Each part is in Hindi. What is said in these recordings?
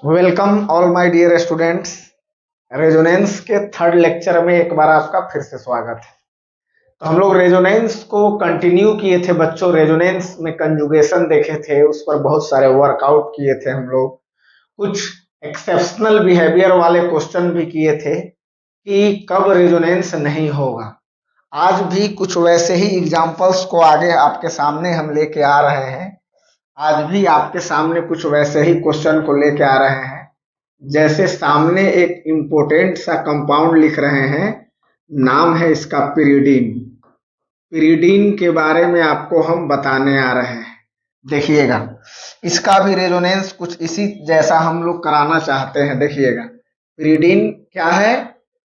Welcome all my dear students. Resonance के थर्ड लेक्चर में एक बार आपका फिर से स्वागत है। तो हम लोग रेजोनेंस को कंटिन्यू किए थे बच्चों। रेजोनेंस में कंजुगेशन देखे थे, उस पर बहुत सारे वर्कआउट किए थे हम लोग। कुछ एक्सेप्शनल बिहेवियर वाले क्वेश्चन भी किए थे कि कब रेजोनेंस नहीं होगा। आज भी कुछ वैसे ही एग्जाम्पल्स को आगे आपके सामने हम लेके आ रहे हैं। आज भी आपके सामने कुछ वैसे ही क्वेश्चन को लेके आ रहे हैं। जैसे सामने एक इम्पोर्टेंट सा कंपाउंड लिख रहे हैं, नाम है इसका पिरिडीन। पिरिडीन के बारे में आपको हम बताने आ रहे हैं। देखिएगा, इसका भी रेजोनेंस कुछ इसी जैसा हम लोग कराना चाहते हैं। देखिएगा, पिरिडीन क्या है?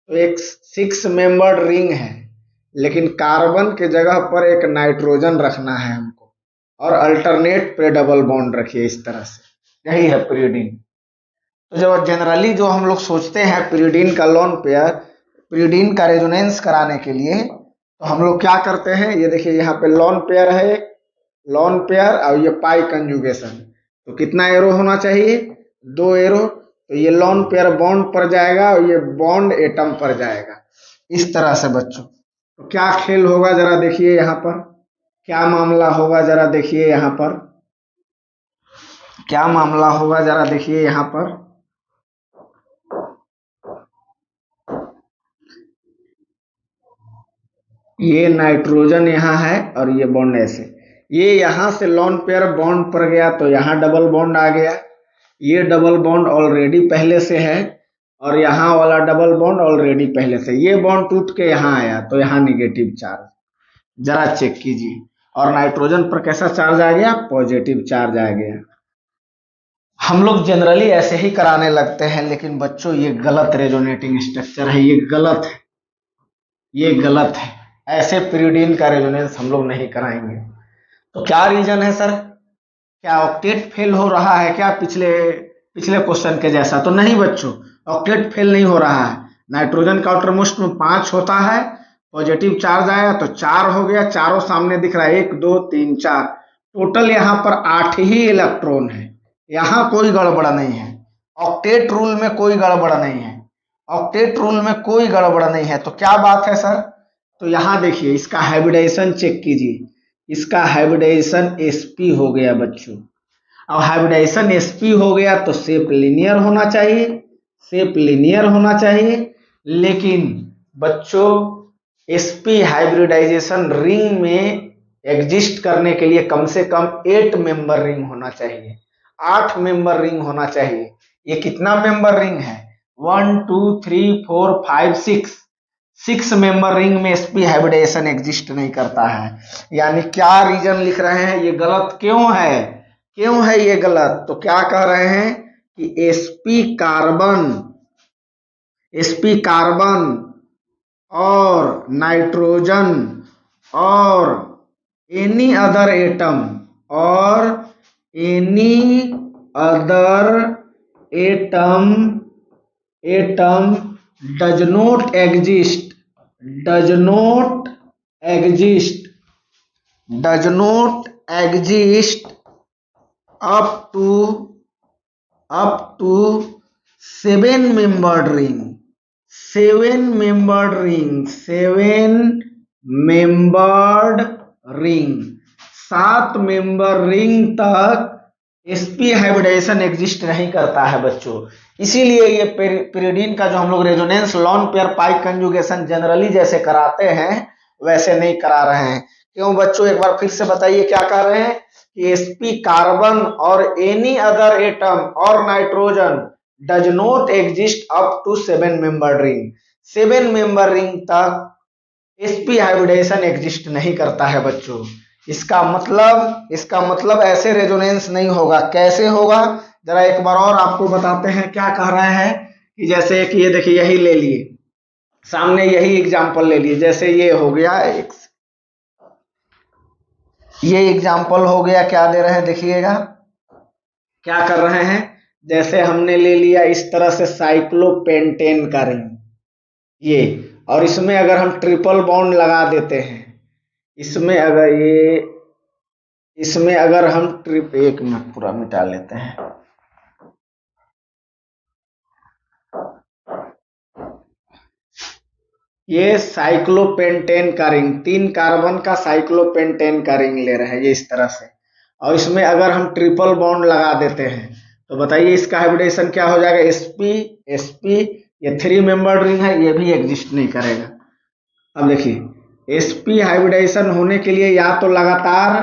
तो एक 6 मेंबर्ड रिंग है, लेकिन कार्बन के जगह पर एक नाइट्रोजन रखना है हमको, और अल्टरनेट पे डबल बॉन्ड रखिए इस तरह से। यही है पिरिडीन। तो जब जनरली जो हम लोग सोचते हैं पिरिडीन का लोन पेयर, पिरिडीन का रेजोनेंस कराने के लिए, तो हम लोग क्या करते हैं? ये देखिए, यहाँ पे लोन पेयर है, एक लोन पेयर, और ये पाई कंजुगेशन। तो कितना एरो होना चाहिए? 2 एरो। तो ये लोन पेयर बॉन्ड पर जाएगा और ये बॉन्ड एटम पर जाएगा, इस तरह से बच्चों। तो क्या खेल होगा जरा देखिए यहाँ पर, क्या मामला होगा जरा देखिए यहाँ पर, क्या मामला होगा जरा देखिए यहाँ पर। ये नाइट्रोजन यहाँ है और ये बॉन्ड ऐसे, ये यहाँ से लोन पेयर बॉन्ड पर गया तो यहाँ डबल बॉन्ड आ गया। ये डबल बॉन्ड ऑलरेडी पहले से है, और यहाँ वाला डबल बॉन्ड ऑलरेडी पहले से। ये बॉन्ड टूट के यहाँ आया तो यहाँ निगेटिव चार्ज, जरा चेक कीजिए। और नाइट्रोजन पर कैसा चार्ज आ गया? पॉजिटिव चार्ज आ गया। हम लोग जनरली ऐसे ही कराने लगते हैं, लेकिन बच्चों ये गलत रेजोनेटिंग स्ट्रक्चर है, ये गलत है, ये गलत है। ऐसे पिरिडीन का रेजोनेंस हम लोग नहीं कराएंगे। तो क्या रीजन है सर? क्या ऑक्टेट फेल हो रहा है क्या पिछले पिछले क्वेश्चन के जैसा? तो नहीं बच्चों, ऑक्टेट फेल नहीं हो रहा है। नाइट्रोजन का आउटरमोस्ट में 5 होता है, पॉजिटिव चार्ज आया तो 4 हो गया, चारों सामने दिख रहा है, 1 2 3 4। टोटल यहाँ पर 8 ही इलेक्ट्रॉन है। यहाँ कोई गड़बड़ नहीं है, ऑक्टेट रूल में कोई गड़बड़ नहीं है, ऑक्टेट रूल में कोई गड़बड़ नहीं है। तो क्या बात है सर? तो यहाँ देखिए, इसका हाइब्रिडाइजेशन चेक कीजिए। इसका हाइब्रिडाइजेशन sp हो गया बच्चों। अब हाइब्रिडाइजेशन sp हो गया तो शेप लीनियर होना चाहिए, शेप लीनियर होना चाहिए। लेकिन बच्चों, sp हाइब्रिडाइजेशन रिंग में एग्जिस्ट करने के लिए कम से कम 8 मेंबर रिंग होना चाहिए, 8 मेंबर रिंग होना चाहिए। ये कितना मेंबर रिंग है? 1 2 3 4 5 6 मेंबर रिंग में sp हाइब्रिडाइजेशन एग्जिस्ट नहीं करता है। यानी क्या रीजन लिख रहे हैं? ये गलत क्यों है? क्यों है ये गलत? तो क्या कह रहे हैं कि sp कार्बन और नाइट्रोजन और एनी अदर एटम, और any other atom atom does not exist, does not exist, does not exist up to 7 membered ring, 7 membered ring, 7 membered ring, 7 member ring तक sp हाइब्रिडाइजेशन एग्जिस्ट नहीं करता है बच्चों। इसीलिए ये पिरिडीन का जो हम लोग रेजोनेंस लॉन पेयर पाई कंजुगेशन जनरली जैसे कराते हैं वैसे नहीं करा रहे हैं। क्यों बच्चों? एक बार फिर से बताइए, क्या कह रहे हैं कि sp कार्बन और एनी अदर एटम और nitrogen does not exist up to 7 member ring, 7 member ring तक sp हाइब्रिडाइजेशन एग्जिस्ट नहीं करता है बच्चों। इसका मतलब ऐसे रेजोनेंस नहीं होगा। कैसे होगा? जरा एक बार और आपको बताते हैं। क्या कह रहे हैं कि जैसे कि ये देखिए, यही ले लिए सामने, यही एग्जांपल ले लिए। जैसे ये हो गया ये एग्जाम्पल हो गया। क्या दे रहे हैं देखिएगा, क्या कर रहे हैं? जैसे हमने ले लिया इस तरह से साइक्लोपेंटेन का रिंग, ये, और इसमें अगर हम ट्रिपल बॉन्ड लगा देते हैं, इसमें अगर हम एक मिनट पूरा मिटा लेते हैं। ये साइक्लोपेंटेन का रिंग, 3 कार्बन का साइक्लोपेंटेन का रिंग ले रहे हैं ये इस तरह से। और इसमें अगर हम ट्रिपल बॉन्ड लगा देते हैं तो बताइए इसका हाइब्रिडेशन क्या हो जाएगा, sp sp। ये 3 मेंबर्ड रिंग है, ये भी एग्जिस्ट नहीं करेगा। अब देखिए sp हाइब्रिडेशन होने के लिए या तो लगातार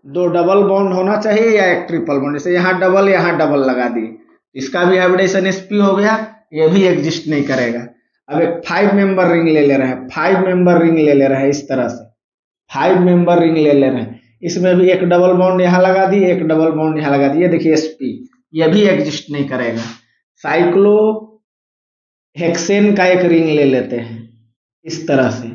2 डबल बॉन्ड होना चाहिए या एक ट्रिपल बॉन्ड। जैसे यहाँ डबल लगा दिए, इसका भी हाइब्रिडेशन sp हो गया, ये भी एग्जिस्ट नहीं करेगा। अब एक 5 मेंबर रिंग ले रहे हैं, 5 मेंबर रिंग ले रहे हैं इस तरह से, 5 मेंबर रिंग ले रहे हैं। इसमें भी एक डबल बॉन्ड यहाँ लगा दिए, एक डबल बॉन्ड यहाँ लगा दिए, देखिए sp, ये भी एग्जिस्ट नहीं करेगा। साइक्लो हेक्सेन का एक रिंग ले लेते हैं इस तरह से,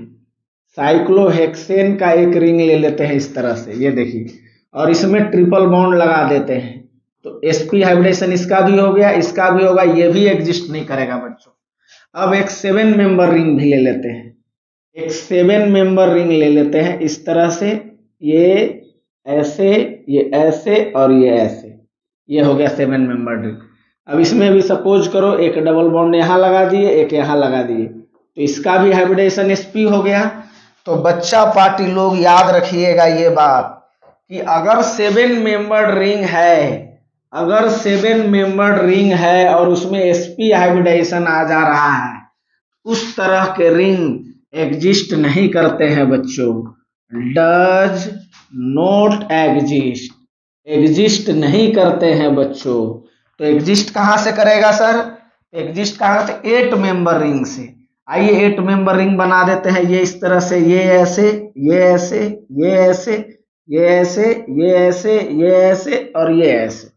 साइक्लोहेक्सेन का एक रिंग ले लेते हैं इस तरह से, ये देखिए, और इसमें ट्रिपल बॉन्ड लगा देते हैं तो sp हाइब्रिडेशन इसका भी हो गया, इसका भी होगा, ये भी एग्जिस्ट नहीं करेगा बच्चों। अब एक 7 मेंबर रिंग भी ले लेते हैं, एक 7 मेंबर रिंग ले लेते हैं इस तरह से, ये ऐसे, ये ऐसे और ये ऐसे, ये हो गया 7 मेंबर रिंग। अब इसमें भी सपोज करो एक डबल बॉन्ड यहाँ लगा दिए, एक यहाँ लगा दिए, तो इसका भी हाइब्रिडेशन sp हो गया। तो बच्चा पार्टी लोग याद रखिएगा ये बात कि अगर 7 मेंबर्ड रिंग है, अगर 7 मेंबर्ड रिंग है और उसमें sp हाइब्रिडेशन आ जा रहा है, उस तरह के रिंग एग्जिस्ट नहीं करते हैं बच्चों, डज नॉट एग्जिस्ट, एग्जिस्ट नहीं करते हैं बच्चों। तो एग्जिस्ट कहां से करेगा सर, एग्जिस्ट कहां से, 8 मेंबर रिंग से। आइए 8 मेंबर रिंग बना देते हैं, ये इस तरह से, ये ऐसे, ये ऐसे, ये ऐसे, ये ऐसे, ये ऐसे, ये ऐसे और ये ऐसे,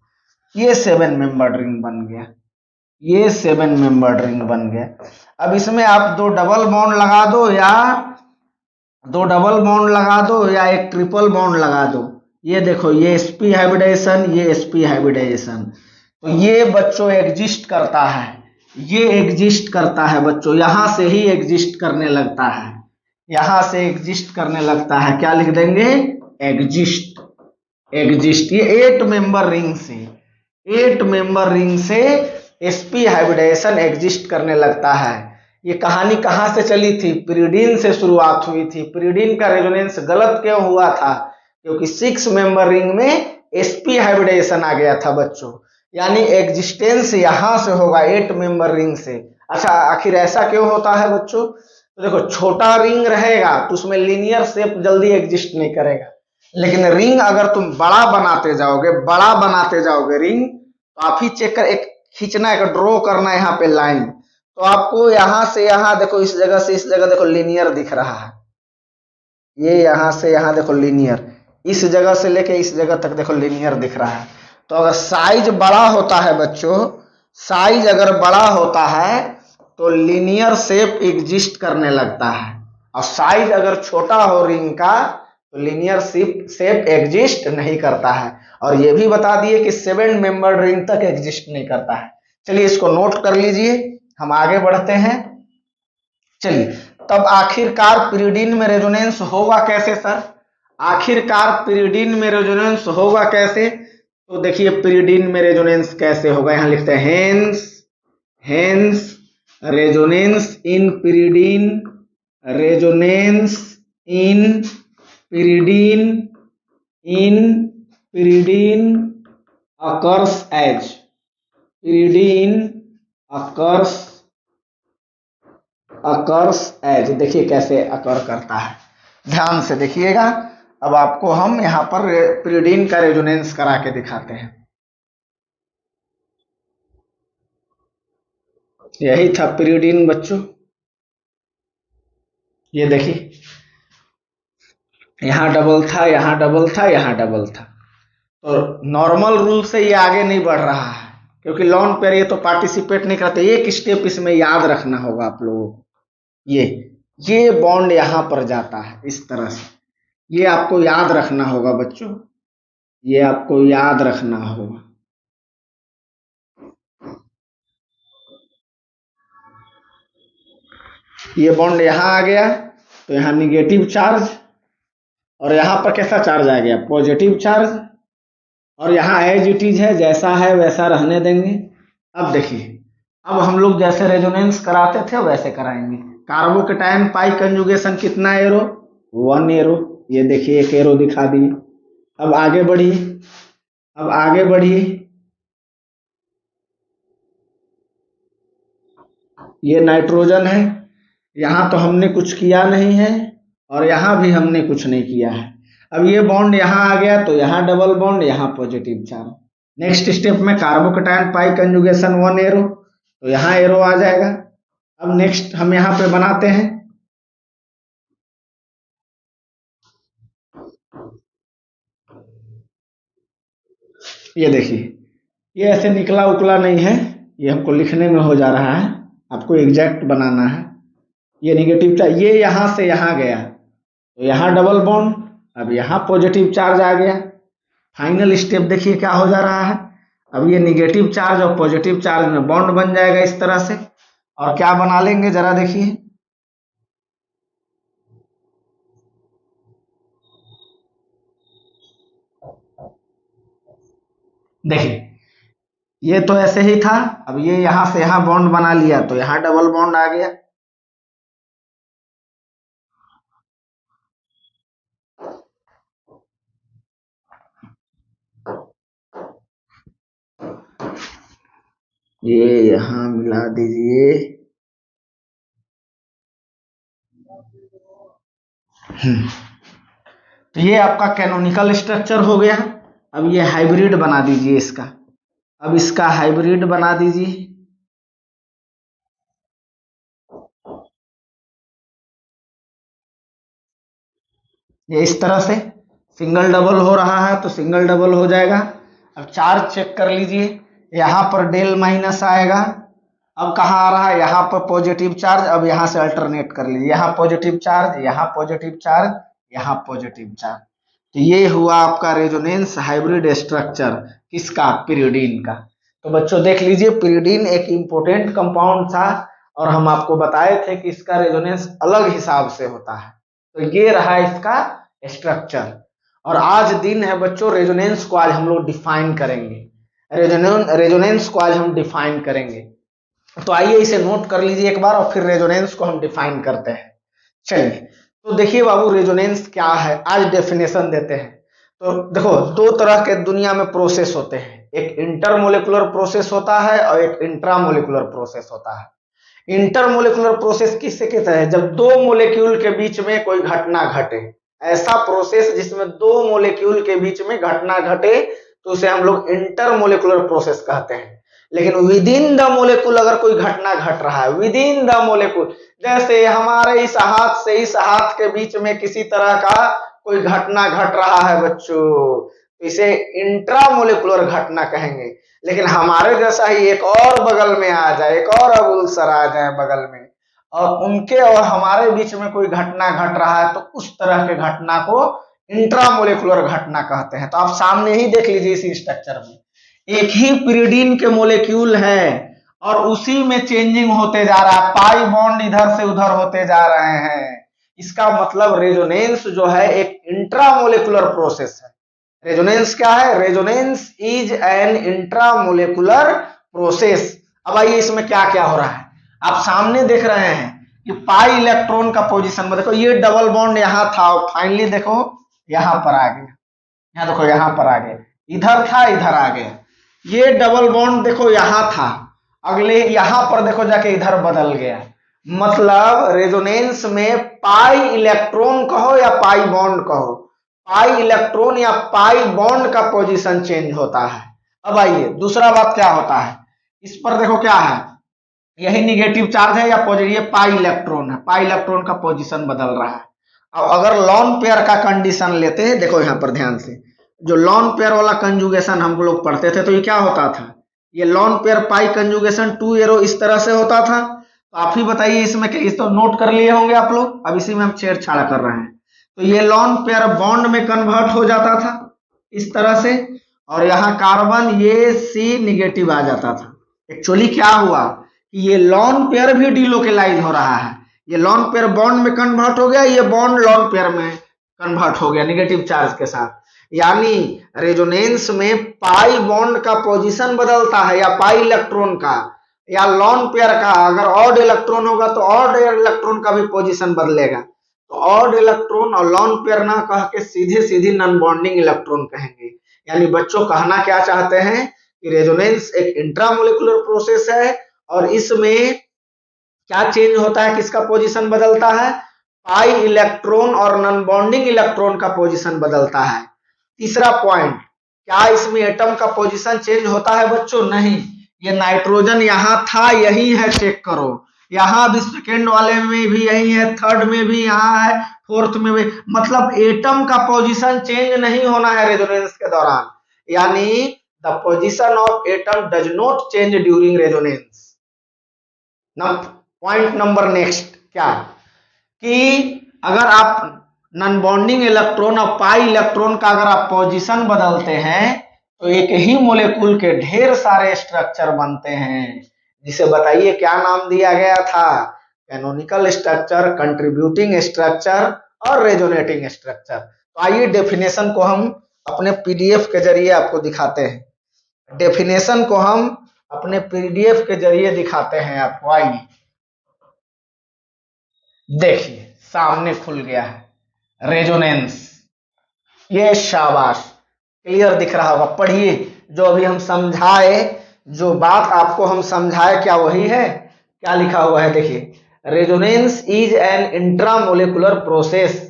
ये 7 मेंबर रिंग बन गया, ये 7 मेंबर रिंग बन गया। अब इसमें आप 2 डबल बॉन्ड लगा दो या 2 डबल बॉन्ड लगा दो या एक ट्रिपल बॉन्ड लगा दो, ये देखो ये sp हाइब्रिडेशन, ये sp हाइब्रिडेशन, तो ये बच्चों एग्जिस्ट करता है, ये एग्जिस्ट करता है बच्चों, यहां से ही एग्जिस्ट करने लगता है, यहां से एग्जिस्ट करने लगता है। क्या लिख देंगे, एग्जिस्ट, एग्जिस्ट। ये 8 मेंबर रिंग से, 8 मेंबर रिंग से sp हाइब्रिडेशन एग्जिस्ट करने लगता है। ये कहानी कहां से चली थी, पिरिडीन से शुरुआत हुई थी। पिरिडीन का रेजोनेंस गलत क्यों हुआ था, क्योंकि 6 मेंबर रिंग में sp हाइब्रिडेशन आ गया था बच्चों, यानी एग्जिस्टेंस यहां से होगा 8 मेंबर रिंग से। अच्छा आखिर ऐसा क्यों होता है बच्चों, तो देखो छोटा रिंग रहेगा तो उसमें लीनियर शेप जल्दी एग्जिस्ट नहीं करेगा, लेकिन रिंग अगर तुम बड़ा बनाते जाओगे, बड़ा बनाते जाओगे रिंग, तो आप ही चेक कर, एक खींचना, एक ड्रॉ करना यहाँ पे लाइन, तो आपको यहां से यहां देखो, इस जगह से इस जगह देखो लीनियर दिख रहा है, ये यहां से यहां देखो लीनियर, इस जगह से लेके इस जगह तक देखो लीनियर दिख रहा है। तो अगर साइज बड़ा होता है बच्चों, साइज अगर बड़ा होता है तो लीनियर शेप एग्जिस्ट करने लगता है, और साइज अगर छोटा हो रिंग का तो लीनियर शेप एग्जिस्ट नहीं करता है। और ये भी बता दिए कि 7 मेंबर्ड रिंग तक एग्जिस्ट नहीं करता है। चलिए इसको नोट कर लीजिए, हम आगे बढ़ते हैं। चलिए तब आखिरकार पिरिडीन में रेजोनेंस होगा कैसे सर, आखिरकार पिरिडीन में रेजोनेंस होगा कैसे, तो देखिए पिरिडीन में रेजोनेंस कैसे होगा, यहां लिखते हैं hence, hence resonance in pyridine, resonance in pyridine, in pyridine occurs as, pyridine occurs as, देखिए कैसे अकर करता है, ध्यान से देखिएगा। अब आपको हम यहां पर पिरिडीन का रेजोनेंस करा के दिखाते हैं। यही था पिरिडीन बच्चों, ये देखिए यहां डबल था, यहां डबल था, यहां डबल था। तो नॉर्मल रूल से ये आगे नहीं बढ़ रहा है, क्योंकि लॉन पेयर ये तो पार्टिसिपेट नहीं करते। एक स्टेप इसमें याद रखना होगा आप लोगों को, ये बॉन्ड यहां पर जाता है इस तरह से, ये आपको याद रखना होगा बच्चों, ये आपको याद रखना होगा। ये बॉन्ड यहां आ गया तो यहां निगेटिव चार्ज, और यहां पर कैसा चार्ज आ गया, पॉजिटिव चार्ज, और यहां एज इट इज है, जैसा है वैसा रहने देंगे। अब देखिए, अब हम लोग जैसे रेजोनेंस कराते थे वैसे कराएंगे। कार्बोकेटायन पाई कंजुगेशन कितना एरो, 1 एरो। ये देखिए एक एरो दिखा दिए। अब आगे बढ़िए, अब आगे बढ़िए, ये नाइट्रोजन है, यहां तो हमने कुछ किया नहीं है और यहां भी हमने कुछ नहीं किया है। अब ये बॉन्ड यहां आ गया तो यहां डबल बॉन्ड, यहां पॉजिटिव चार्ज। नेक्स्ट स्टेप में कार्बोकेटायन पाई कंजुगेशन 1 एरो, तो यहां एरो आ जाएगा। अब नेक्स्ट हम यहां पे बनाते हैं, ये देखिए, ये ऐसे निकला उकला नहीं है, ये हमको लिखने में हो जा रहा है, आपको एग्जैक्ट बनाना है। ये निगेटिव चार्ज ये यहां से यहां गया तो यहां डबल बॉन्ड, अब यहां पॉजिटिव चार्ज आ गया। फाइनल स्टेप देखिए क्या हो जा रहा है, अब ये निगेटिव चार्ज और पॉजिटिव चार्ज में बॉन्ड बन जाएगा इस तरह से। और क्या बना लेंगे जरा देखिए, देखिए ये तो ऐसे ही था, अब ये यहां से यहां बॉन्ड बना लिया तो यहां डबल बॉन्ड आ गया। ये यहां मिला दीजिए। तो ये आपका कैनोनिकल स्ट्रक्चर हो गया। अब ये हाइब्रिड बना दीजिए इसका, अब इसका हाइब्रिड बना दीजिए। ये इस तरह से सिंगल डबल हो रहा है तो सिंगल डबल हो जाएगा। अब चार्ज चेक कर लीजिए, यहाँ पर डेल माइनस आएगा। अब कहाँ आ रहा है, यहाँ पर पॉजिटिव चार्ज। अब यहाँ से अल्टरनेट कर लीजिए, यहाँ पॉजिटिव चार्ज, यहाँ पॉजिटिव चार्ज, यहाँ पॉजिटिव चार्ज। तो ये हुआ आपका रेजोनेंस हाइब्रिड स्ट्रक्चर किसका, पिरिडीन का। तो बच्चों देख लीजिए, पिरिडीन एक इम्पोर्टेंट कंपाउंड था और हम आपको बताए थे कि इसका रेजोनेंस अलग हिसाब से होता है। तो ये रहा इसका स्ट्रक्चर। और आज दिन है बच्चों, रेजोनेंस को आज हम लोग डिफाइन करेंगे। रेजोनेंस को आज हम डिफाइन करेंगे। तो आइए इसे नोट कर लीजिए एक बार और फिर रेजोनेंस को हम डिफाइन करते हैं। चलिए, तो देखिए बाबू, रेजोनेंस क्या है आज डेफिनेशन देते हैं। तो देखो, दो तरह के दुनिया में प्रोसेस होते हैं, एक इंटरमोलिकुलर प्रोसेस होता है और एक इंट्रामोलिकुलर प्रोसेस होता है। इंटरमोलिकुलर प्रोसेस किससे कहते हैं, जब दो मोलिक्यूल के बीच में कोई घटना घटे, ऐसा प्रोसेस जिसमें दो मोलिक्यूल के बीच में घटना घटे तो उसे हम लोग इंटरमोलिकुलर प्रोसेस कहते हैं। लेकिन विद इन द मोलिक्यूल अगर कोई घटना घट रहा है, विद इन द मोलिक्यूल, जैसे हमारे इस हाथ से इस हाथ के बीच में किसी तरह का कोई घटना घट रहा है बच्चों, तो इसे इंट्रामोलिकुलर घटना कहेंगे। लेकिन हमारे जैसा ही एक और बगल में आ जाए, एक और अबुल्सर आ जाए बगल में, और उनके और हमारे बीच में कोई घटना घट रहा है तो उस तरह के घटना को इंट्रामोलिकुलर घटना कहते हैं। तो आप सामने ही देख लीजिए, इसी स्ट्रक्चर में एक ही पिरिडीन के मोलिक्यूल है और उसी में चेंजिंग होते जा रहा है, पाई बॉन्ड इधर से उधर होते जा रहे हैं। इसका मतलब रेजोनेंस जो है एक इंट्रामोलिकुलर प्रोसेस है। रेजोनेंस क्या है, resonance is an intramolecular process. अब आइए इसमें क्या क्या हो रहा है, आप सामने देख रहे हैं कि पाई इलेक्ट्रॉन का पोजीशन में देखो, ये डबल बॉन्ड यहां था, फाइनली देखो यहां पर आ गया, यहां देखो यहां पर आ गया, इधर था इधर आ गया। ये डबल बॉन्ड देखो यहां था, अगले यहां पर देखो जाके इधर बदल गया। मतलब रेजोनेंस में पाई इलेक्ट्रॉन कहो या पाई बॉन्ड कहो, पाई इलेक्ट्रॉन या पाई बॉन्ड का पोजीशन चेंज होता है। अब आइए दूसरा बात क्या होता है, इस पर देखो क्या है, यही निगेटिव चार्ज है या पॉजिटिव, ये पाई इलेक्ट्रॉन है, पाई इलेक्ट्रॉन का पोजीशन बदल रहा है। अब अगर लॉन पेयर का कंडीशन लेते हैं, देखो यहां पर ध्यान से, जो लॉन पेयर वाला कंजुगेशन हम लोग पढ़ते थे तो ये क्या होता था, ये लॉन पेयर पाई कंजुगेशन 2 एरो इस तरह से होता था। तो आप ही बताइए इसमें क्या, इस तो नोट कर लिए होंगे आप लोग, अब इसी में हम छेड़छाड़ कर रहे हैं। तो ये लॉन पेयर बॉन्ड में कन्वर्ट हो जाता था इस तरह से, और यहाँ कार्बन ये सी निगेटिव आ जाता था। एक्चुअली क्या हुआ कि ये लॉन पेयर भी डिलोकेलाइज हो रहा है, ये लॉन पेयर बॉन्ड में कन्वर्ट हो गया, ये बॉन्ड लॉन पेयर में कन्वर्ट हो गया निगेटिव चार्ज के साथ। यानी रेजोनेंस में पाई बॉन्ड का पोजीशन बदलता है या पाई इलेक्ट्रॉन का, या लॉन पेयर का अगर ऑड इलेक्ट्रॉन होगा तो ऑड इलेक्ट्रॉन का भी पोजीशन बदलेगा। तो ऑड इलेक्ट्रॉन और लॉन पेयर ना कह के सीधे सीधे नॉन बॉन्डिंग इलेक्ट्रॉन कहेंगे। यानी बच्चों कहना क्या चाहते हैं कि रेजोनेंस एक इंट्रामोलिकुलर प्रोसेस है और इसमें क्या चेंज होता है, किसका पोजीशन बदलता है, पाई इलेक्ट्रॉन और नॉन बॉन्डिंग इलेक्ट्रॉन का पोजीशन बदलता है। तीसरा पॉइंट, क्या इसमें एटम का पोजीशन चेंज होता है बच्चों? नहीं। ये नाइट्रोजन यहां था, यही है, चेक करो। यहां भी सेकेंड वाले में भी यही है, थर्ड में भी यहाँ है, फोर्थ में भी, मतलब एटम का पोजीशन चेंज नहीं होना है रेजोनेंस के दौरान। यानी the position of atom does not change during resonance. Point number next क्या, कि अगर आप नॉन बॉन्डिंग इलेक्ट्रॉन और पाई इलेक्ट्रॉन का अगर आप पोजीशन बदलते हैं तो एक ही मोलेकुल के ढेर सारे स्ट्रक्चर बनते हैं, जिसे बताइए क्या नाम दिया गया था, कैनोनिकल स्ट्रक्चर, कंट्रीब्यूटिंग स्ट्रक्चर और रेजोनेटिंग स्ट्रक्चर। तो आइए डेफिनेशन को हम अपने पीडीएफ के जरिए आपको दिखाते हैं। डेफिनेशन को हम अपने पीडीएफ के जरिए दिखाते हैं आपको। आइए देखिए, सामने खुल गया है रेजोनेंस। ये शाबाश, क्लियर दिख रहा होगा। पढ़िए, जो अभी हम समझाए, जो बात आपको हम समझाए क्या वही है। क्या लिखा हुआ है देखिए, resonance is an intramolecular process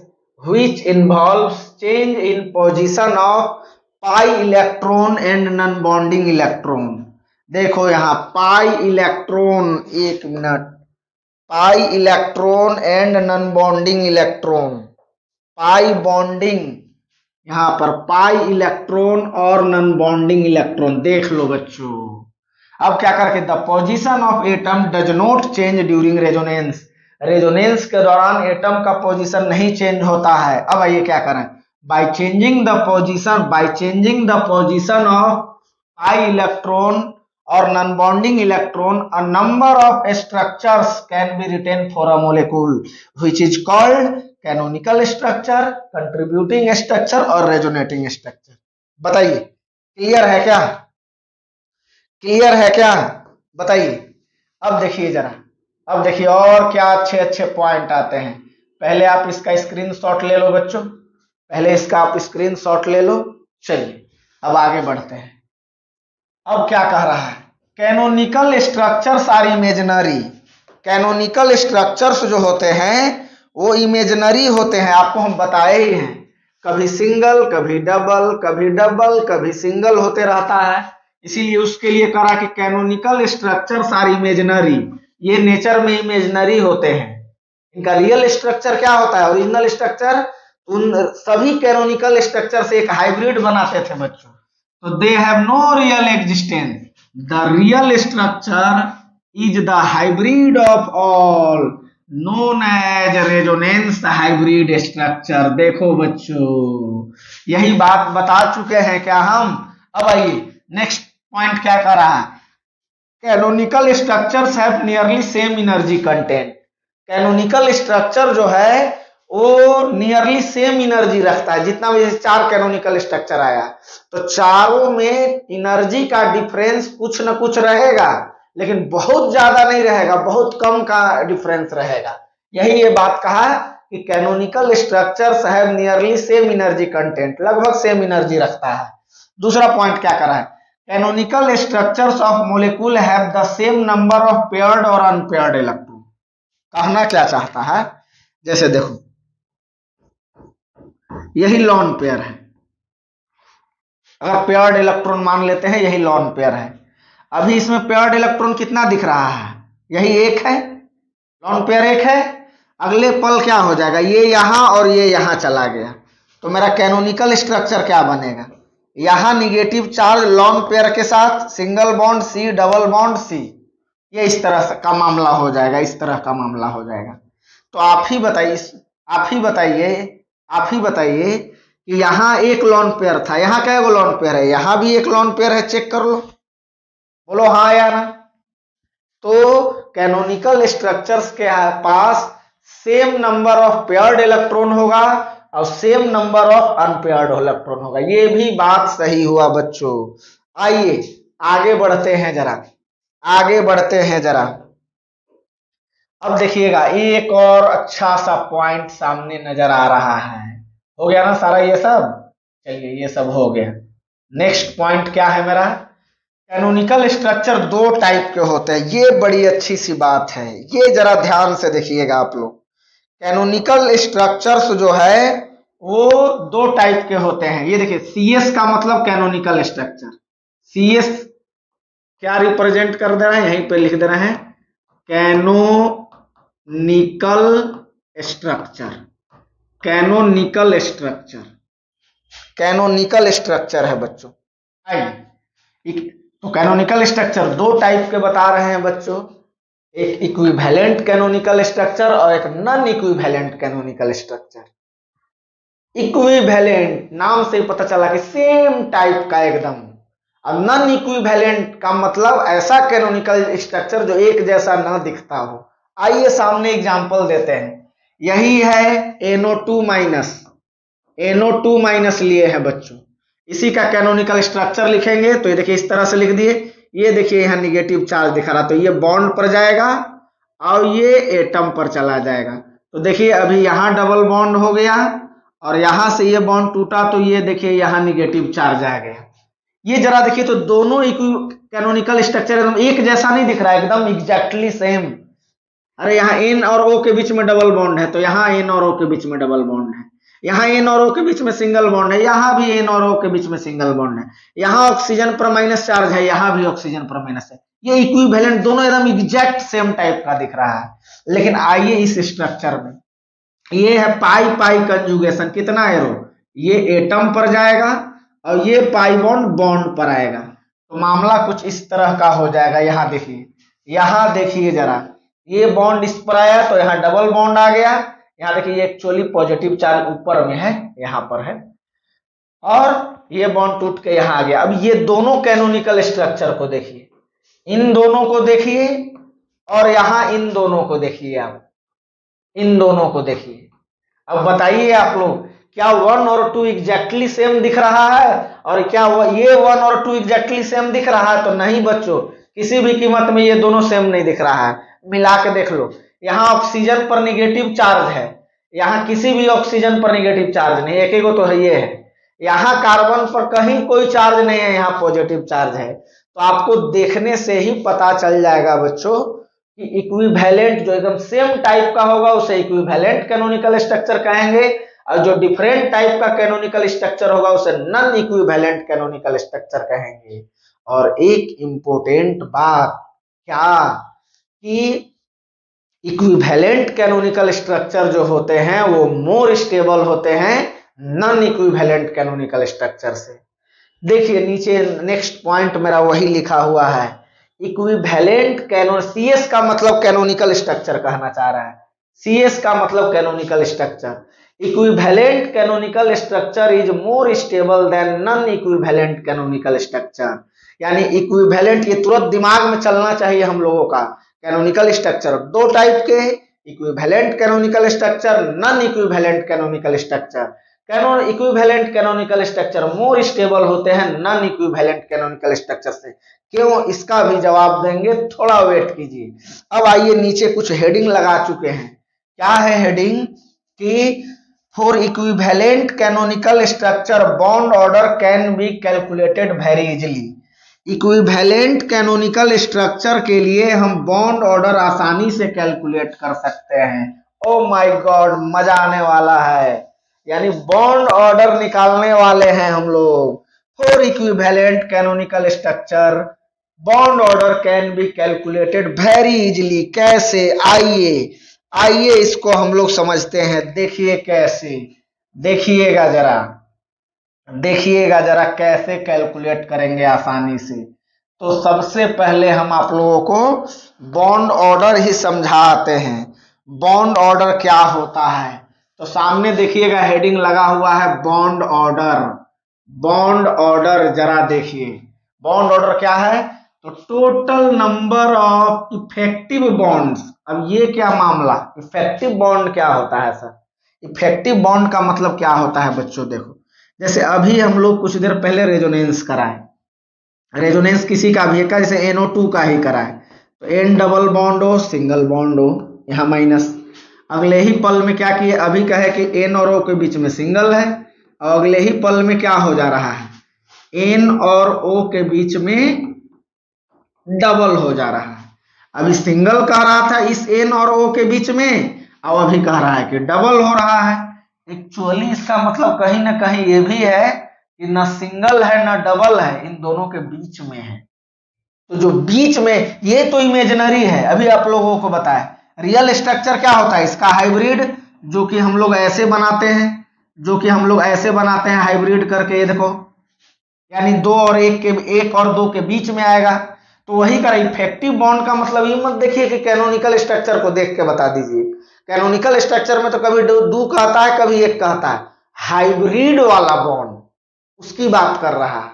which involves change in position of pi electron and non bonding electron. देखो यहाँ पाई इलेक्ट्रॉन, एक minute, pi electron and non bonding electron, pi bonding, यहां पर पाई इलेक्ट्रॉन और नॉन बॉन्डिंग इलेक्ट्रॉन। देख लो बच्चों, अब क्या करके, the position of atom does not change during resonance. Resonance के दौरान एटम का पोजीशन नहीं चेंज होता है। अब आइए क्या करें, by changing the position of pi electron और non bonding electron, a number of structures can be written for a molecule which is called canonical structure, contributing structure और resonating structure। बताइए, क्लियर है क्या? क्लियर है क्या? बताइए। अब देखिए जरा, अब देखिए और क्या अच्छे अच्छे पॉइंट आते हैं। पहले आप इसका स्क्रीनशॉट ले लो बच्चों, पहले इसका आप स्क्रीनशॉट ले लो। चलिए अब आगे बढ़ते हैं। अब क्या कह रहा है, canonical structures are imaginary. Canonical structures जो होते हैं वो इमेजिनरी होते हैं, आपको हम बताए ही हैं। कभी सिंगल, कभी डबल, कभी डबल, कभी सिंगल होते रहता है। इसीलिए उसके लिए करा कि कैनोनिकल स्ट्रक्चर्स आर इमेजिनरी, ये नेचर में इमेजिनरी होते हैं। इनका रियल स्ट्रक्चर क्या होता है, ओरिजिनल स्ट्रक्चर। उन सभी कैनोनिकल स्ट्रक्चर से एक हाइब्रिड बनाते थे बच्चों, तो they have no real existence. The real structure is the hybrid of all, known as resonance hybrid structure. देखो बच्चों, यही बात बता चुके हैं क्या हम। अब आइए नेक्स्ट पॉइंट क्या कर रहा है, canonical structures have nearly same energy content. Canonical structure जो है वो नियरली सेम एनर्जी रखता है। जितना भी चार कैनोनिकल स्ट्रक्चर आया तो चारों में एनर्जी का डिफरेंस कुछ न कुछ रहेगा, लेकिन बहुत ज्यादा नहीं रहेगा, बहुत कम का डिफरेंस रहेगा। यही ये बात कहा कि canonical structures have nearly same energy content, लगभग सेम एनर्जी रखता है। दूसरा पॉइंट क्या करा है, canonical structures of molecule have the same number of paired और अनपेयर्ड इलेक्ट्रॉन। कहना क्या चाहता है, जैसे देखो यही लॉन पेयर है, अगर पेयर्ड इलेक्ट्रॉन मान लेते हैं, यही लॉन पेयर है। अभी इसमें पेयर्ड इलेक्ट्रॉन कितना दिख रहा है, यही एक है, लॉन पेयर एक है। अगले पल क्या हो जाएगा, ये यहां और ये यहां चला गया, तो मेरा कैनोनिकल स्ट्रक्चर क्या बनेगा, यहां निगेटिव चार्ज लॉन पेयर के साथ single bond C, double bond C, ये इस तरह का मामला हो जाएगा, इस तरह का मामला हो जाएगा। तो आप ही बताइए कि यहाँ एक लॉन पेयर था, यहाँ क्या वो लॉन पेयर है, यहाँ भी एक लॉन पेयर है, चेक कर लो, बोलो हाँ या ना। तो कैनोनिकल स्ट्रक्चर्स के पास same number of paired electron होगा और same number of unpaired electron होगा। ये भी बात सही हुआ बच्चों। आइए आगे बढ़ते हैं जरा, आगे बढ़ते हैं जरा। अब देखिएगा एक और अच्छा सा पॉइंट सामने नजर आ रहा है। हो गया ना सारा ये सब? चलिए ये सब हो गया। नेक्स्ट पॉइंट क्या है मेरा? कैनोनिकल स्ट्रक्चर दो टाइप के होते हैं। ये बड़ी अच्छी सी बात है, ये जरा ध्यान से देखिएगा आप लोग। कैनोनिकल स्ट्रक्चर्स जो है वो दो टाइप के होते हैं। ये देखिए CS का मतलब कैनोनिकल स्ट्रक्चर। CS क्या रिप्रेजेंट कर दे रहे हैं, यहीं पे लिख दे रहे हैं canonical structure. Canonical structure, canonical structure है बच्चों। तो कैनोनिकल स्ट्रक्चर दो टाइप के बता रहे हैं बच्चों, एक इक्विवेलेंट कैनोनिकल स्ट्रक्चर और एक non equivalent canonical structure. Equivalent नाम से पता चला कि सेम टाइप का एकदम, और नॉन इक्विवेलेंट का मतलब ऐसा कैनोनिकल स्ट्रक्चर जो एक जैसा ना दिखता हो। आइए सामने एग्जांपल देते हैं। यही है NO2 माइनस, NO2 माइनस लिए हैं बच्चों। इसी का कैनोनिकल स्ट्रक्चर लिखेंगे तो ये देखिए इस तरह से लिख दिए। ये देखिए यहाँ निगेटिव चार्ज दिखा रहा, तो ये बॉन्ड पर जाएगा और ये एटम पर चला जाएगा। तो देखिए अभी यहाँ डबल बॉन्ड हो गया और यहां से ये बॉन्ड टूटा, तो ये देखिए यहाँ निगेटिव चार्ज आ गया। ये जरा देखिए तो दोनों कैनोनिकल स्ट्रक्चर एकदम एक जैसा नहीं दिख रहा है, एकदम एग्जैक्टली सेम। अरे यहाँ N और O के बीच में डबल बॉन्ड है, तो यहाँ N और O के बीच में डबल बॉन्ड है। यहाँ N और O के बीच में सिंगल बॉन्ड है, यहाँ भी N और O के बीच में सिंगल बॉन्ड है। यहाँ ऑक्सीजन पर माइनस चार्ज है, यहाँ भी ऑक्सीजन पर माइनस है। ये इक्विवेलेंट दोनों एकदम एग्जैक्ट सेम टाइप का दिख रहा है। लेकिन आइए इस स्ट्रक्चर में, ये है पाई पाई कंजुगेशन। कितना एरो? ये एटम पर जाएगा और ये पाई बॉन्ड बॉन्ड पर आएगा, तो मामला कुछ इस तरह का हो जाएगा। यहाँ देखिए, यहाँ देखिए जरा, ये बॉन्ड इस पर आया तो यहाँ डबल बॉन्ड आ गया। यहाँ देखिए एक्चुअली पॉजिटिव चार्ज ऊपर में है, यहाँ पर है, और ये बॉन्ड टूट के यहाँ आ गया। अब ये दोनों कैनोनिकल स्ट्रक्चर को देखिए, इन दोनों को देखिए और यहाँ इन दोनों को देखिए, आप इन दोनों को देखिए। अब बताइए आप लोग, क्या 1 और 2 एग्जैक्टली सेम दिख रहा है? और क्या ये 1 और 2 एग्जैक्टली सेम दिख रहा है? तो नहीं बच्चों, किसी भी कीमत में ये दोनों सेम नहीं दिख रहा है। मिला के देख लो, यहाँ ऑक्सीजन पर निगेटिव चार्ज है, यहाँ किसी भी ऑक्सीजन पर निगेटिव चार्ज नहीं, एक ही तो है, ये है। यहाँ कार्बन पर कहीं कोई चार्ज नहीं है, यहाँ पॉजिटिव चार्ज है। तो आपको देखने से ही पता चल जाएगा बच्चों कि इक्विवेलेंट जो एकदम सेम टाइप का होगा उसे इक्विवेलेंट कैनोनिकल स्ट्रक्चर कहेंगे, और जो डिफरेंट टाइप का कैनोनिकल स्ट्रक्चर होगा उसे नॉन इक्विवेलेंट कैनोनिकल स्ट्रक्चर कहेंगे। और एक इंपॉर्टेंट बात क्या, कि इक्विवेलेंट कैनोनिकल स्ट्रक्चर जो होते हैं वो मोर स्टेबल होते हैं नॉन इक्विवेलेंट कैनोनिकल स्ट्रक्चर से। देखिए नीचे नेक्स्ट पॉइंट मेरा वही लिखा हुआ है, इक्विवेलेंट कैनो, CS का मतलब कैनोनिकल स्ट्रक्चर कहना चाह रहा है। CS का मतलब canonical structure. Equivalent canonical structure is more stable then non equivalent canonical structure. यानी इक्विवेलेंट, ये तुरंत दिमाग में चलना चाहिए हम लोगों का। कैनोनिकल स्ट्रक्चर दो टाइप के, equivalent canonical structure, non equivalent canonical structure. Equivalent canonical structure more stable होते हैं नॉन इक्विवेलेंट कैनोनिकल स्ट्रक्चर से। क्यों, इसका भी जवाब देंगे, थोड़ा वेट कीजिए। अब आइए नीचे कुछ हेडिंग लगा चुके हैं। क्या है हेडिंग? कि for equivalent canonical structure bond order can be calculated very easily. Equivalent canonical structure के लिए हम बॉन्ड ऑर्डर आसानी से कैलकुलेट कर सकते हैं। ओ माय गॉड, मजा आने वाला है। यानी बॉन्ड ऑर्डर निकालने वाले हैं हम लोग। For equivalent canonical structure bond order can be calculated very easily. कैसे? आइए इसको हम लोग समझते हैं। देखिए कैसे, देखिएगा जरा कैसे कैलकुलेट करेंगे आसानी से। तो सबसे पहले हम आप लोगों को बॉन्ड ऑर्डर ही समझाते हैं। बॉन्ड ऑर्डर क्या होता है? तो सामने देखिएगा हेडिंग लगा हुआ है बॉन्ड ऑर्डर। बॉन्ड ऑर्डर जरा देखिए, बॉन्ड ऑर्डर क्या है? तो total number of effective bonds. अब ये क्या मामला, इफेक्टिव बॉन्ड क्या होता है सर? इफेक्टिव बॉन्ड का मतलब क्या होता है बच्चों? देखो, जैसे अभी हम लोग कुछ देर पहले रेजोनेंस कराए, रेजोनेंस किसी का भी है का, जैसे NO2 का ही करा है, तो N डबल बॉन्ड हो सिंगल बॉन्ड हो, यहाँ माइनस। अगले ही पल में क्या किए, अभी कहे कि N और O के बीच में सिंगल है, और अगले ही पल में क्या हो जा रहा है, N और O के बीच में डबल हो जा रहा है। अभी सिंगल कह रहा था इस N और O के बीच में, और अभी कह रहा है कि डबल हो रहा है। एक्चुअली इसका मतलब कहीं ना कहीं ये भी है कि न सिंगल है न डबल है, इन दोनों के बीच में है। तो जो बीच में, ये तो इमेजिनरी है, अभी आप लोगों को बताया। रियल स्ट्रक्चर क्या होता है इसका, हाइब्रिड, जो कि हम लोग ऐसे बनाते हैं, हाइब्रिड करके, ये देखो, यानी दो और एक और दो के बीच में आएगा। तो वही का इफेक्टिव बॉन्ड का मतलब ये मत देखिए कि कैनोनिकल स्ट्रक्चर को देख के बता दीजिए। कैनोनिकल स्ट्रक्चर में तो कभी दो कहता है, कभी एक कहता है। हाइब्रिड वाला बॉन्ड उसकी बात कर रहा है,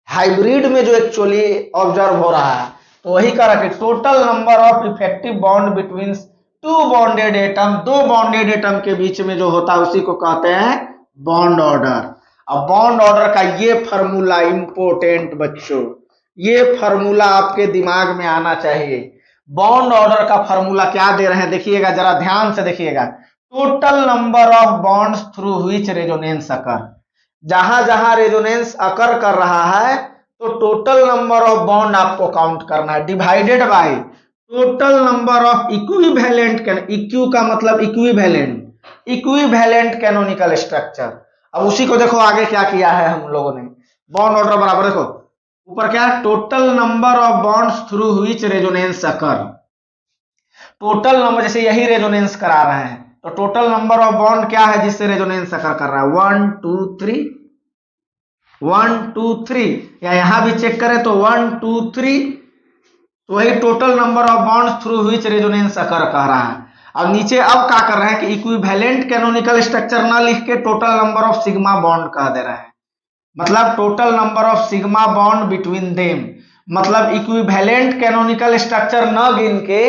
हाइब्रिड में जो एक्चुअली ऑब्जर्व हो रहा है। तो वही कह रहा कि total number of effective bond between two bonded atom, दो बॉन्डेड एटम के बीच में जो होता है उसी को कहते हैं बॉन्ड ऑर्डर। अब बॉन्ड ऑर्डर का ये फार्मूला इंपोर्टेंट बच्चों, ये फार्मूला आपके दिमाग में आना चाहिए। बॉन्ड ऑर्डर का फार्मूला क्या दे रहे हैं देखिएगा, जरा ध्यान से देखिएगा। Total number of bonds through which resonance occur, जहां जहां रेजोनेंस अकर कर रहा है तो टोटल नंबर ऑफ बॉन्ड आपको काउंट करना है, divided by total number of equivalent, eq का मतलब इक्विवेलेंट कैनोनिकल स्ट्रक्चर। अब उसी को देखो आगे क्या किया है हम लोगों ने, बॉन्ड ऑर्डर बराबर देखो ऊपर क्या है, total number of bonds through which resonance occur. Total number, जैसे यही रेजोनेंस करा रहे हैं, तो टोटल नंबर ऑफ बॉन्ड क्या है जिससे रेजोनेंस अकर कर रहा है, 1 2 3, 1 2 3, या यहां भी चेक करें तो 1 2 3, तो वही total number of bonds through which resonance occur कह रहा है। अब नीचे अब क्या कर रहे हैं कि इक्विवेलेंट कैनोनिकल स्ट्रक्चर ना लिख के total number of sigma bond कह दे रहे हैं, मतलब total number of sigma bond between them, मतलब इक्विवेलेंट कैनोनिकल स्ट्रक्चर न गिन के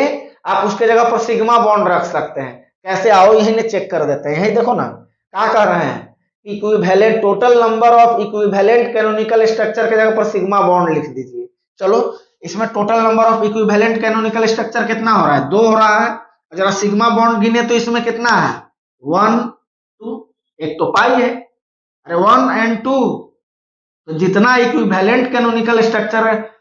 आप उसके जगह पर सिग्मा बॉन्ड रख सकते हैं। कैसे, आओ यही ने चेक कर देते हैं, यही देखो ना क्या कर रहे हैं, equivalent, total number of equivalent canonical structure के जगह पर सिग्मा बॉन्ड लिख दीजिए। चलो इसमें total number of equivalent canonical structure कितना हो रहा है, 2 हो रहा है। जरा सिग्मा बॉन्ड गिने तो इसमें कितना है, 1 2, एक तो पाई है, अरे 1 और 2, तो जितना इक्विवेलेंट कैनोनिकल स्ट्रक्चर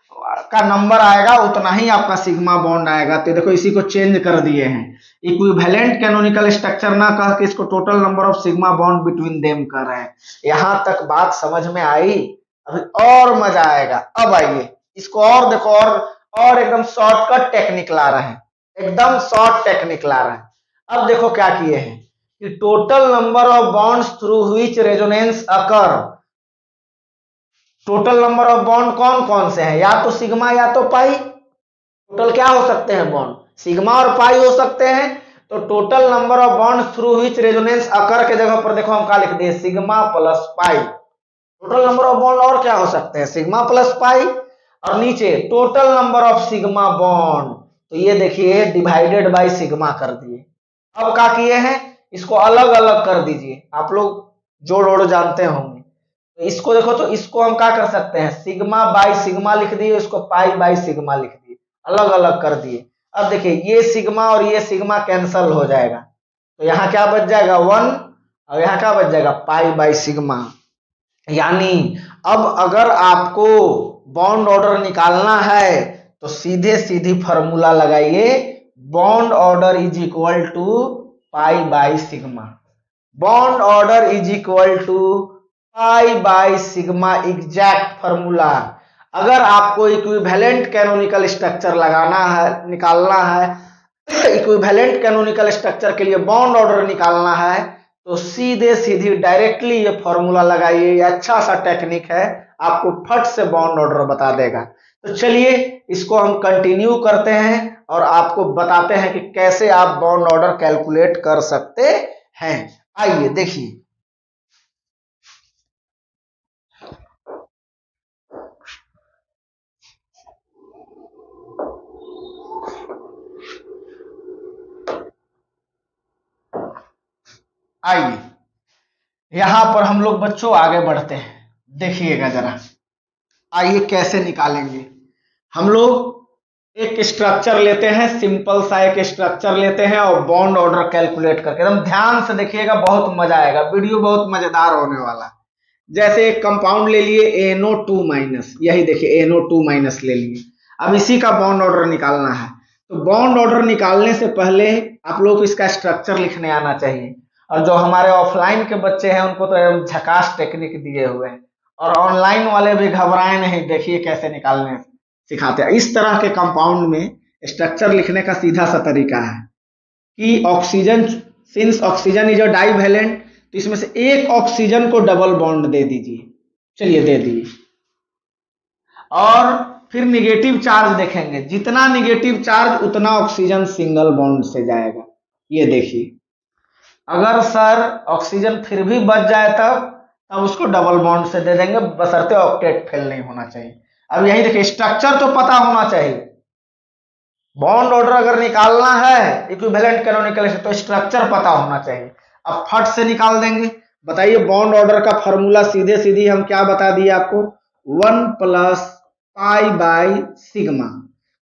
का नंबर आएगा उतना ही आपका सिग्मा बॉन्ड आएगा। तो देखो इसी को चेंज कर दिए हैं, इक्विवेलेंट कैनोनिकल स्ट्रक्चर ना कह के इसको total number of sigma bond between them कर रहे हैं। यहां तक बात समझ में आई, अभी और मजा आएगा। अब आइए इसको और देखो, और एकदम शॉर्टकट टेक्निक ला रहे हैं, एकदम शॉर्ट टेक्निक ला रहे हैं। अब देखो क्या किए हैं कि total number of bonds through which resonance occur, total number of bond कौन कौन से हैं, या तो सिग्मा या तो पाई। टोटल क्या हो सकते हैं बॉन्ड, सिग्मा और पाई हो सकते हैं। तो total number of bond through which resonance occur के जगह पर देखो हम क्या लिख दिए, sigma plus pi. Total number of bond और क्या हो सकते हैं, सिग्मा प्लस पाई, और नीचे total number of sigma bond, तो ये देखिए डिवाइडेड बाय सिग्मा कर दिए। अब क्या किए हैं, इसको अलग अलग कर दीजिए, आप लोग जोड़ ओड़ जानते होंगे। तो इसको देखो, तो इसको हम क्या कर सकते हैं, सिग्मा बाय सिग्मा लिख दिए, इसको पाई बाय सिग्मा लिख दिए, अलग अलग कर दिए। अब देखिए ये सिग्मा और ये सिग्मा कैंसल हो जाएगा, तो यहाँ क्या बच जाएगा 1, और यहाँ क्या बच जाएगा पाई बाय सिग्मा। यानी अब अगर आपको बॉन्ड ऑर्डर निकालना है तो सीधे सीधी फॉर्मूला लगाइए, bond order is equal to pi by sigma, bond order is equal to pi by sigma, exact formula. अगर आपको इक्विवेलेंट कैनोनिकल स्ट्रक्चर लगाना है, निकालना है, इक्विवेलेंट कैनोनिकल स्ट्रक्चर के लिए बॉन्ड ऑर्डर निकालना है, तो सीधे सीधी डायरेक्टली ये फॉर्मूला लगाइए। ये अच्छा सा टेक्निक है, आपको फट से बॉन्ड ऑर्डर बता देगा। तो चलिए इसको हम कंटिन्यू करते हैं और आपको बताते हैं कि कैसे आप बॉन्ड ऑर्डर कैलकुलेट कर सकते हैं। आइए देखिए, आइए यहां पर हम लोग बच्चों आगे बढ़ते हैं, देखिएगा जरा। आइए कैसे निकालेंगे। हम लोग एक स्ट्रक्चर लेते हैं, सिंपल सा एक स्ट्रक्चर लेते हैं और बॉन्ड ऑर्डर कैलकुलेट करके, एकदम ध्यान से देखिएगा, बहुत मजा आएगा, वीडियो बहुत मजेदार होने वाला है। जैसे एक कंपाउंड ले लिए NO2-, यही देखिए NO2- ले लिए। अब इसी का बॉन्ड ऑर्डर निकालना है, तो बॉन्ड ऑर्डर निकालने से पहले आप लोग को इसका स्ट्रक्चर लिखने आना चाहिए। और जो हमारे ऑफलाइन के बच्चे हैं उनको तो एकदम झकास टेक्निक दिए हुए हैं, और ऑनलाइन वाले भी घबराए नहीं, देखिए कैसे निकालने सिखाते हैं। इस तरह के कंपाउंड में स्ट्रक्चर लिखने का सीधा सा तरीका है कि oxygen, since oxygen is a divalent, तो इसमें से एक ऑक्सीजन को डबल बॉन्ड दे दीजिए। चलिए दे दिए। और फिर निगेटिव चार्ज देखेंगे, जितना निगेटिव चार्ज उतना ऑक्सीजन सिंगल बॉन्ड से जाएगा। ये देखिए, अगर सर ऑक्सीजन फिर भी बच जाए तब उसको डबल बॉन्ड से दे देंगे, बशर्ते ऑक्टेट फेल नहीं होना चाहिए। अब यही देखिए, स्ट्रक्चर तो पता होना चाहिए। बॉन्ड ऑर्डर अगर निकालना है इक्विवेलेंट कैनोनिकल से तो स्ट्रक्चर पता होना चाहिए। अब फट से निकाल देंगे। बताइए बॉन्ड ऑर्डर का फॉर्मूला सीधे सीधी हम क्या बता दिए आपको, 1 + π/σ।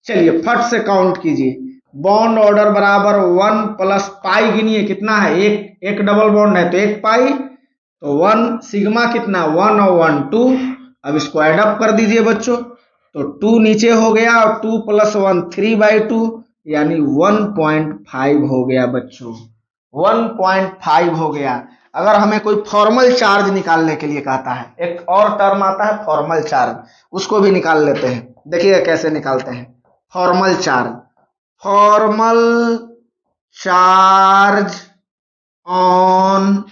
चलिए फट से काउंट कीजिए, बॉन्ड ऑर्डर बराबर 1 + π, गिनिए कितना है, एक डबल बॉन्ड है तो 1 पाई, तो 1 सिग्मा कितना, 1 और 1 2। अब इसको ऐड अप कर दीजिए बच्चों, तो 2 नीचे हो गया और 2 + 1 3/2, यानी 1.5 हो गया बच्चों, 1.5 हो गया। अगर हमें कोई फॉर्मल चार्ज निकालने के लिए कहता है, एक और टर्म आता है फॉर्मल चार्ज, उसको भी निकाल लेते हैं। देखिएगा कैसे निकालते हैं formal charge. Formal charge on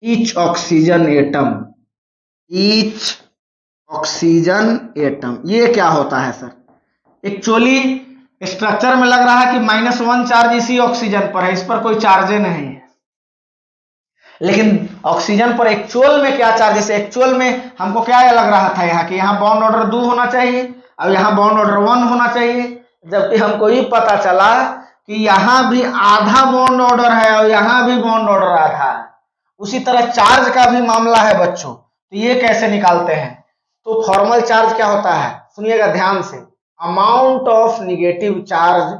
each oxygen atom, each oxygen atom, ये क्या होता है सर? एक्चुअली स्ट्रक्चर में लग रहा है कि -1 चार्ज इसी ऑक्सीजन पर है, इस पर कोई चार्ज नहीं है, लेकिन ऑक्सीजन पर एक्चुअल में क्या चार्ज, जैसे एक्चुअल में हमको क्या लग रहा था यहाँ कि यहाँ बॉन्ड ऑर्डर 2 होना चाहिए और यहाँ बॉन्ड ऑर्डर 1 होना चाहिए, जबकि हमको ये पता चला कि यहाँ भी आधा बॉन्ड ऑर्डर है और यहाँ भी बॉन्ड ऑर्डर आधा है। उसी तरह चार्ज का भी मामला है बच्चों, तो ये कैसे निकालते हैं? तो फॉर्मल चार्ज क्या होता है, सुनिएगा ध्यान से, अमाउंट ऑफ निगेटिव चार्ज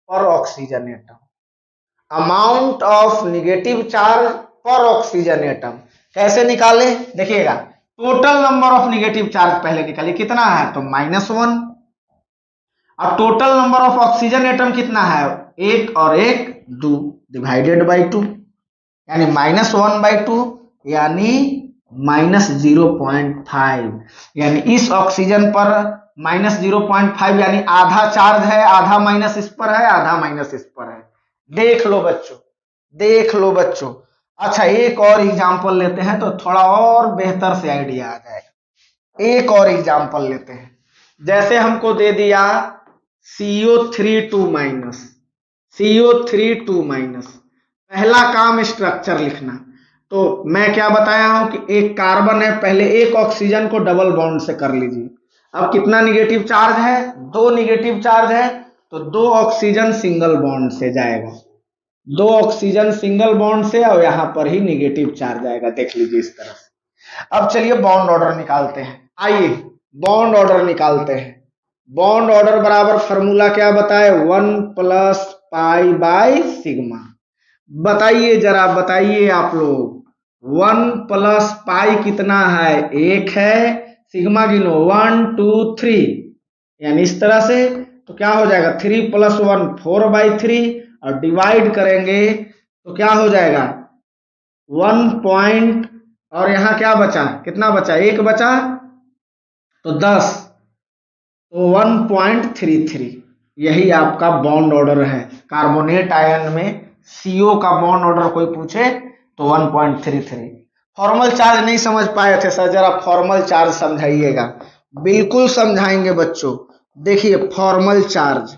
पर oxygen atom, amount of negative charge पर ऑक्सीजन एटम। कैसे निकाले देखिएगा, total number of negative charge पहले निकालिए, कितना है तो -1, और total number of oxygen atom कितना है, 1 और 1 2, डिवाइडेड बाई 2, यानी -1/2, यानी -0.5, यानी इस ऑक्सीजन पर -0.5, यानी आधा चार्ज है, आधा माइनस इस पर है, आधा माइनस इस पर है। देख लो बच्चों, देख लो बच्चों। अच्छा एक और एग्जांपल लेते हैं तो थोड़ा और बेहतर से आइडिया आ जाएगा। एक और एग्जांपल लेते हैं, जैसे हमको दे दिया CO3 CO3 पहला काम स्ट्रक्चर लिखना। तो मैं क्या बताया हूं कि एक कार्बन है, पहले एक ऑक्सीजन को डबल बॉन्ड से कर लीजिए। अब कितना निगेटिव चार्ज है, 2 निगेटिव चार्ज है, तो 2 ऑक्सीजन सिंगल बॉन्ड से जाएगा, 2 ऑक्सीजन सिंगल बॉन्ड से, और यहां पर ही निगेटिव चार्ज आएगा, देख लीजिए इस तरह से। अब चलिए बॉन्ड ऑर्डर निकालते हैं, आइए बॉन्ड ऑर्डर निकालते हैं। बॉन्ड ऑर्डर बराबर फॉर्मूला क्या बताए, 1 + π/σ। बताइए जरा, बताइए आप लोग, 1 + π कितना है, 1 है, सिग्मा गिनो 1 2 3, यानी इस तरह से, तो क्या हो जाएगा 3 + 1 4/3, और डिवाइड करेंगे तो क्या हो जाएगा 1 पॉइंट, और यहां क्या बचा, कितना बचा, 1 बचा, तो 10, तो 1.33, यही आपका बॉन्ड ऑर्डर है। कार्बोनेट आयन में CO का बॉन्ड ऑर्डर कोई पूछे तो 1.33। फॉर्मल चार्ज नहीं समझ पाए थे सर, जरा फॉर्मल चार्ज समझाइएगा। बिल्कुल समझाएंगे बच्चों। देखिए formal charge,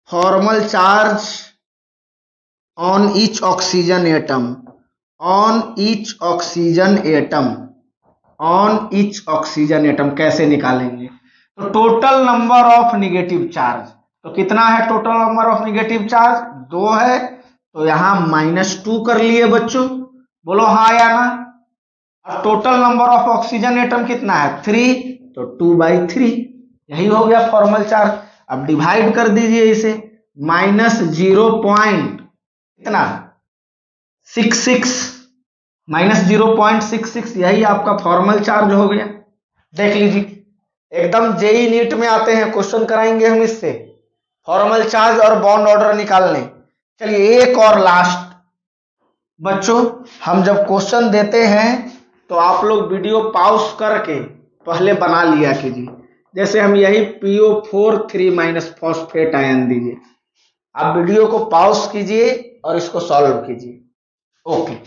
formal charge on each oxygen atom, on each oxygen atom, on each oxygen atom कैसे निकालेंगे, तो total number of negative charge, तो कितना है total number of negative charge, 2 है, तो यहां -2 कर लिए बच्चों, बोलो हाँ या ना। अब total number of oxygen atom कितना है 3, तो 2/3, यही हो गया फॉर्मल चार्ज। अब डिवाइड कर दीजिए इसे, कितना 66, -0.66, यही आपका फॉर्मल चार्ज हो गया। देख लीजिए, एकदम जेई नीट में आते हैं क्वेश्चन कराएंगे हम इससे, फॉर्मल चार्ज और बॉन्ड ऑर्डर निकालने। चलिए एक और लास्ट बच्चों, हम जब क्वेश्चन देते हैं तो आप लोग वीडियो पॉज करके पहले बना लिया कीजिए। जैसे हम यही PO4 3- फॉस्फेट आयन दीजिए, आप वीडियो को पॉज कीजिए और इसको सॉल्व कीजिए। ओके,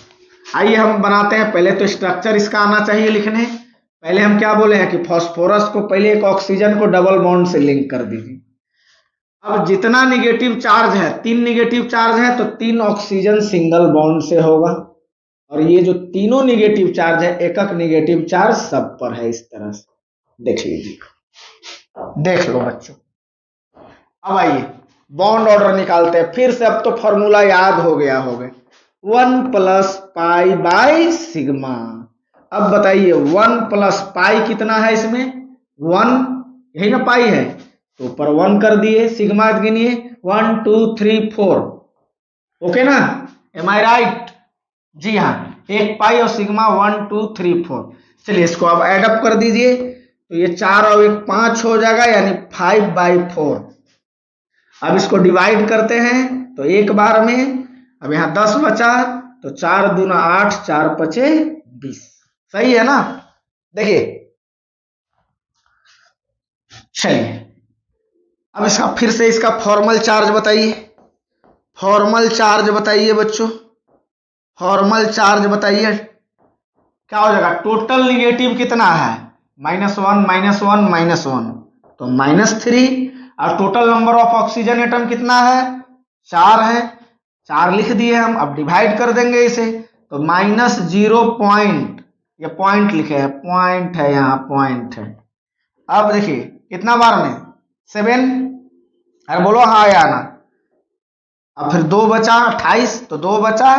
आइए हम बनाते हैं। पहले तो स्ट्रक्चर इसका आना चाहिए लिखने। पहले हम क्या बोले हैं कि फास्फोरस को पहले एक ऑक्सीजन को डबल बॉन्ड से लिंक कर दीजिए। अब जितना निगेटिव चार्ज है, 3 निगेटिव चार्ज है तो 3 ऑक्सीजन सिंगल बॉन्ड से होगा, और ये जो तीनों निगेटिव चार्ज है, एक एक निगेटिव चार्ज सब पर है, इस तरह से देख लीजिए। देख लो बच्चों, अब आइए बॉन्ड ऑर्डर निकालते हैं फिर से। अब तो फॉर्मूला याद हो गया होगा, 1 + π/σ। अब बताइए 1 + π कितना है इसमें, 1, यही ना पाई है, तो ऊपर 1 कर दिए, सिग्मा गिनिए 1 2 3 4, ओके ना, एम आई राइट? जी हाँ, एक पाई और सिग्मा 1 2 3 4। चलिए इसको अब एड अप कर दीजिए, तो ये 4 और 1 5 हो जाएगा, यानी 5/4। अब इसको डिवाइड करते हैं तो एक बार में, अब यहाँ 10 बचा तो 4 दूना 8, 4 पचे 20, सही है ना? देखिए, चलिए अब इसका फिर से इसका फॉर्मल चार्ज बताइए। फॉर्मल चार्ज बताइए बच्चों, फॉर्मल चार्ज बताइए क्या हो जाएगा। टोटल निगेटिव कितना है, -1 -1 -1, तो -3। और total number of oxygen atom कितना है, 4 है, 4 लिख दिए हम। अब डिवाइड कर देंगे इसे, तो -0. ये पॉइंट लिखे हैं, पॉइंट है यहाँ, पॉइंट है। अब देखिए कितना बार में, 7, अरे बोलो हाँ या ना। अब फिर 2 बचा 28, तो 2 बचा,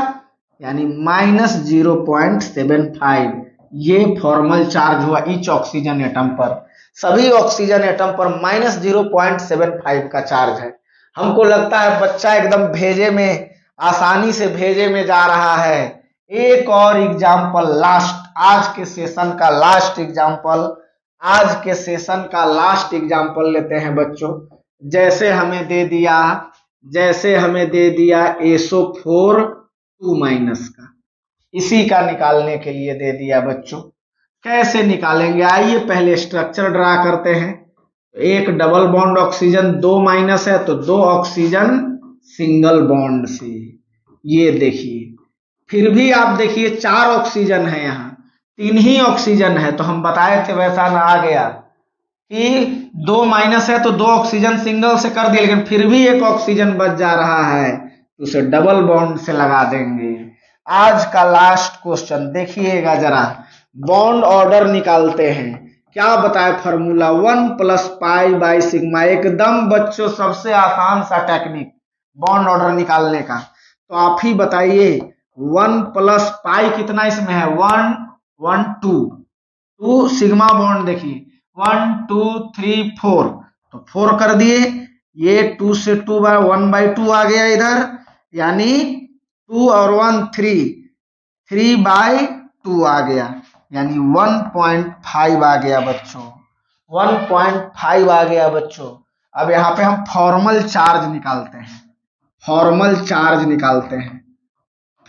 यानी -0.75। ये फॉर्मल चार्ज हुआ ईच ऑक्सीजन एटम पर। सभी ऑक्सीजन एटम पर -0.75 का चार्ज है। हमको लगता है बच्चा एकदम भेजे में, आसानी से भेजे में जा रहा है। एक और एग्जाम्पल लास्ट, आज के सेशन का लास्ट एग्जाम्पल, आज के सेशन का लास्ट एग्जाम्पल लेते हैं बच्चों। जैसे हमें दे दिया SO4 2- का, इसी का निकालने के लिए दे दिया बच्चों। कैसे निकालेंगे, आइए पहले स्ट्रक्चर ड्रा करते हैं। एक डबल बॉन्ड ऑक्सीजन, 2- है तो 2 ऑक्सीजन सिंगल बॉन्ड से, ये देखिए। फिर भी आप देखिए 4 ऑक्सीजन है, यहाँ 3 ही ऑक्सीजन है, तो हम बताए थे वैसा ना आ गया कि 2- है तो 2 ऑक्सीजन सिंगल से कर दिया, लेकिन फिर भी एक ऑक्सीजन बच जा रहा है, तो उसे डबल बॉन्ड से लगा देंगे। आज का लास्ट क्वेश्चन देखिएगा जरा, बॉन्ड ऑर्डर निकालते हैं। क्या बताए फॉर्मूला, 1 + π/σ। एकदम बच्चों सबसे आसान सा टेक्निक बॉन्ड ऑर्डर निकालने का। तो आप ही बताइए 1 + π कितना इसमें है, 1 1 2 सिग्मा बॉन्ड देखिए 1 2 3 4, तो 4 कर दिए, ये 2 से 2 बार 1/2 आ गया इधर, यानी 2 और 1 3/2 आ गया, यानी 1.5 आ गया बच्चों, 1.5 आ गया बच्चों। अब यहाँ पे हम फॉर्मल चार्ज निकालते हैं, फॉर्मल चार्ज निकालते हैं।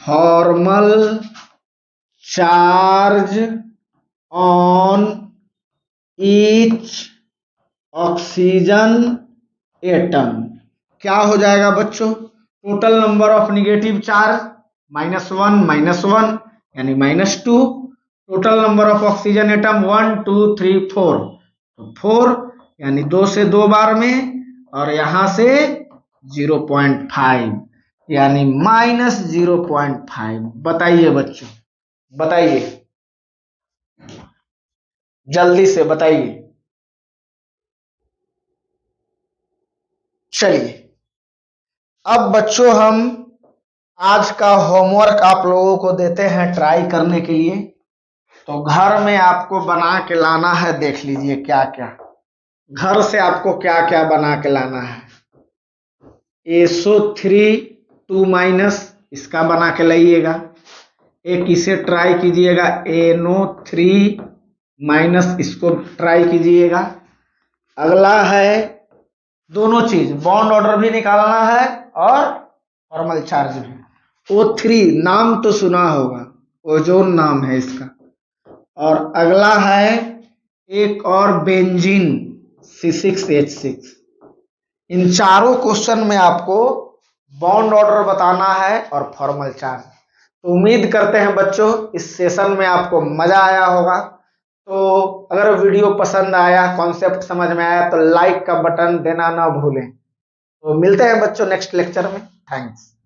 Formal charge on each oxygen atom क्या हो जाएगा बच्चों, total number of negative charge -1 -1, यानी -2। Total number of oxygen atom 1 2 3 4, तो 4, यानी 2 से 2 बार में, और यहां से 0.5, यानी -0.5। बताइए बच्चों, बताइए जल्दी से बताइए। चलिए अब बच्चों हम आज का होमवर्क आप लोगों को देते हैं ट्राई करने के लिए। तो घर में आपको बना के लाना है, देख लीजिए क्या क्या घर से आपको क्या क्या बना के लाना है। SO3 2- इसका बना के लाइएगा। एक इसे ट्राई कीजिएगा, NO3- इसको ट्राई कीजिएगा। अगला है दोनों चीज, बॉन्ड ऑर्डर भी निकालना है और फॉर्मल चार्ज भी। O3 नाम तो सुना होगा, ओजोन नाम है इसका। और अगला है एक और बेंजीन C6H6। इन चारों क्वेश्चन में आपको बॉन्ड ऑर्डर बताना है और फॉर्मल चार्ज। तो उम्मीद करते हैं बच्चों इस सेशन में आपको मजा आया होगा। तो अगर वीडियो पसंद आया, कॉन्सेप्ट समझ में आया तो लाइक का बटन देना ना भूलें। तो मिलते हैं बच्चों नेक्स्ट लेक्चर में। थैंक्स।